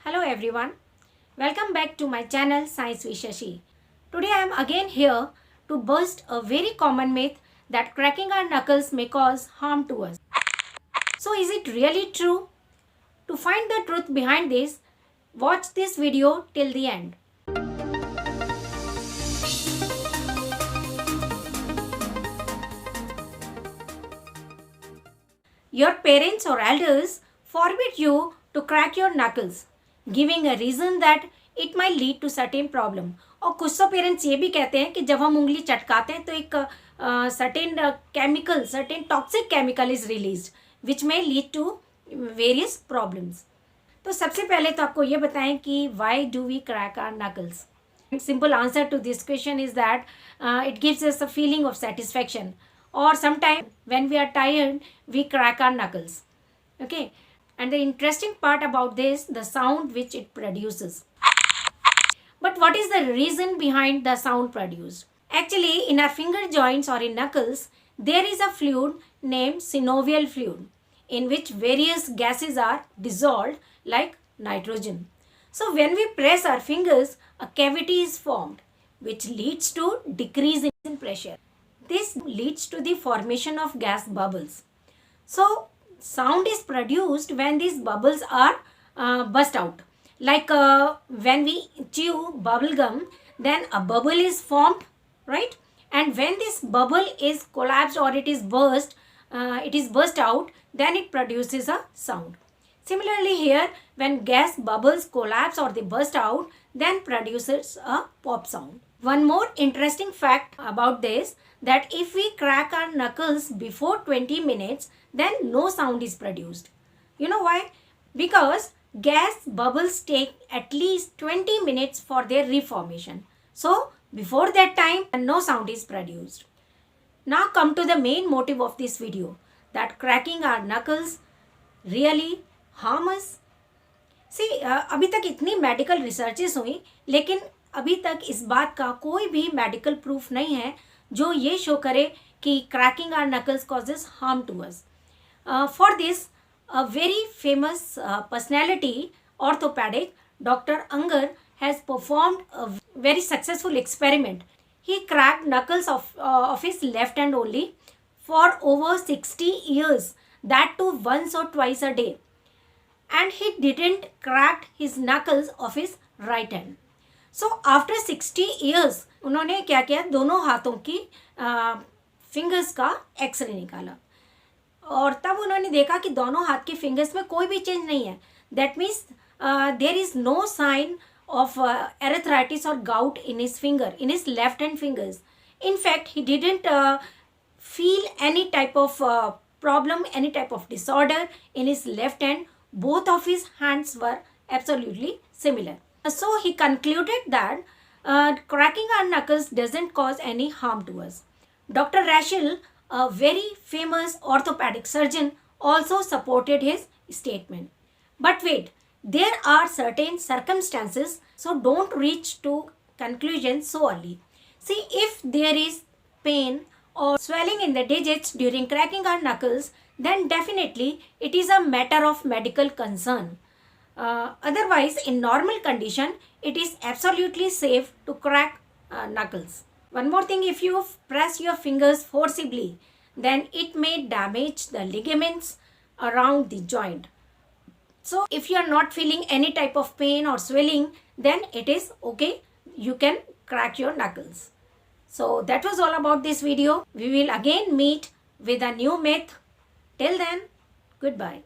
Hello everyone, welcome back to my channel Science with Shashi. Today I am again here to bust a very common myth that cracking our knuckles may cause harm to us. So is it really true? To find the truth behind this, watch this video till the end. Your parents or elders forbid you to crack your knuckles, giving a reason that it might lead to certain problem. और कुछ तो parents ये भी कहते हैं कि जब हम उंगली चटकाते हैं तो एक certain chemical certain toxic chemical is release विच में लीड टू वेरियस प्रॉब्लम्स. तो सबसे पहले तो आपको ये बताएं कि why do we crack our knuckles. Simple answer to this question is that it gives us a feeling of satisfaction, or sometimes when we are tired we crack our knuckles. Okay, and the interesting part about this, the sound which it produces. But what is the reason behind the sound produced? Actually, in our finger joints or in knuckles, there is a fluid named synovial fluid in which various gases are dissolved like nitrogen. So when we press our fingers, a cavity is formed which leads to decrease in pressure. This leads to the formation of gas bubbles. So sound is produced when these bubbles are burst out. Like when we chew bubble gum, then a bubble is formed, right? And when this bubble is collapsed or it is burst out, then it produces a sound. Similarly here, when gas bubbles collapse or they burst out, then produces a pop sound. One more interesting fact about this, that if we crack our knuckles before 20 minutes, then no sound is produced. You know why? Because gas bubbles take at least 20 minutes for their reformation. So before that time, no sound is produced. Now come to the main motive of this video, that cracking our knuckles really harm us. See, अभी तक इतनी medical researches हुई, लेकिन अभी तक इस बात का कोई भी मेडिकल प्रूफ नहीं है जो ये शो करे कि cracking our knuckles causes harm to us. For this a very famous personality, orthopedic, Dr. Unger, has performed a very successful experiment. He cracked knuckles of his left hand only for over 60 years, that too once or twice a day. And he didn't crack his knuckles of his right hand. So after 60 years, उन्होंने क्या किया, दोनों हाथों की fingers का x ray निकाला और तब उन्होंने देखा कि दोनों हाथ के फिंगर्स में कोई भी चेंज नहीं है. That means there is no sign of arthritis और gout in his finger, in his left hand fingers. In fact he didn't feel any type of problem, any type of disorder in his left hand. Both of his hands were absolutely similar. So he concluded that cracking our knuckles doesn't cause any harm to us. Dr. Rachel, a very famous orthopedic surgeon, also supported his statement. But wait, there are certain circumstances, so don't reach to conclusions so early. See, if there is pain or swelling in the digits during cracking our knuckles, then definitely it is a matter of medical concern. Otherwise, in normal condition, it is absolutely safe to crack knuckles. One more thing, if you press your fingers forcibly, then it may damage the ligaments around the joint. So if you are not feeling any type of pain or swelling, then it is okay. You can crack your knuckles. So that was all about this video. We will again meet with a new myth. Till then, goodbye.